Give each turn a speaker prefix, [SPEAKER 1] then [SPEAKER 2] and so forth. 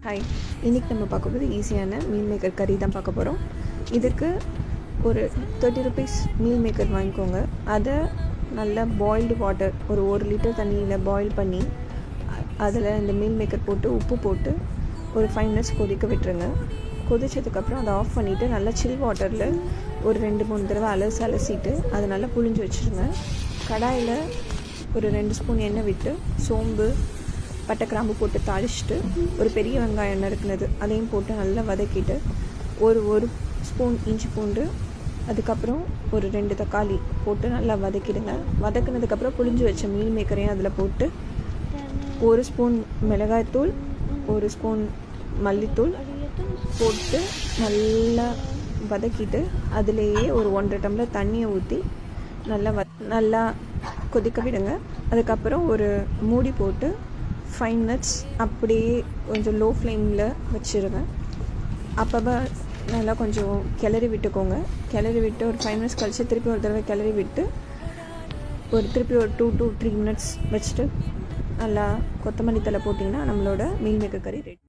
[SPEAKER 1] Hi, இன்றைக்கி நம்ம பார்க்க போகிறது ஈஸியான மீல் மேக்கர் கறி தான் பார்க்க போகிறோம். இதுக்கு ஒரு 30 ருபீஸ் மீல் மேக்கர் வாங்கிக்கோங்க. அதை நல்லா பாயில்டு வாட்டர் ஒரு லிட்டர் தண்ணியில் பாயில் பண்ணி அதில் இந்த மீல் மேக்கர் போட்டு உப்பு போட்டு ஒரு 5 மினிட்ஸ் கொதிக்க விட்டுருங்க. கொதிச்சதுக்கப்புறம் அதை ஆஃப் பண்ணிவிட்டு நல்லா சில் வாட்டரில் ஒரு 2-3 தடவை அலசிட்டு அதை நல்லா புழிஞ்சு வச்சுருங்க. கடாயில் ஒரு 2 ஸ்பூன் எண்ணெய் விட்டு சோம்பு பட்டை கிராம்பு போட்டு தாளிச்சிட்டு ஒரு பெரிய வெங்காயம் நறுக்குனது அதையும் போட்டு நல்லா வதக்கிட்டு ஒரு ஸ்பூன் இஞ்சி பூண்டு, அதுக்கப்புறம் ஒரு 2 தக்காளி போட்டு நல்லா வதக்கிடுங்க. வதக்குனதுக்கப்புறம் புளிஞ்சு வச்ச மீல் மேக்கரையும் அதில் போட்டு 1 ஸ்பூன் மிளகாய்த்தூள், 1 ஸ்பூன் மல்லித்தூள் போட்டு நல்லா வதக்கிட்டு அதிலேயே ஒரு 1.5 டம்ளர் தண்ணியை ஊற்றி நல்லா கொதிக்க விடுங்க. அதுக்கப்புறம் ஒரு மூடி போட்டு 5 மினிட்ஸ் அப்படியே கொஞ்சம் லோ ஃப்ளேமில் வச்சுருங்க. அப்போ நல்லா கொஞ்சம் கிளறி விட்டுக்கோங்க. கிளறி விட்டு ஒரு 5 மினிட்ஸ் கழித்து திருப்பி ஒரு தடவை கிளறி விட்டு திருப்பி ஒரு 2 to 3 மினிட்ஸ் வச்சுட்டு நல்லா கொத்தமல்லி தழை போட்டிங்கன்னா நம்மளோட மீல் மேக்கர் கறி ரெடி.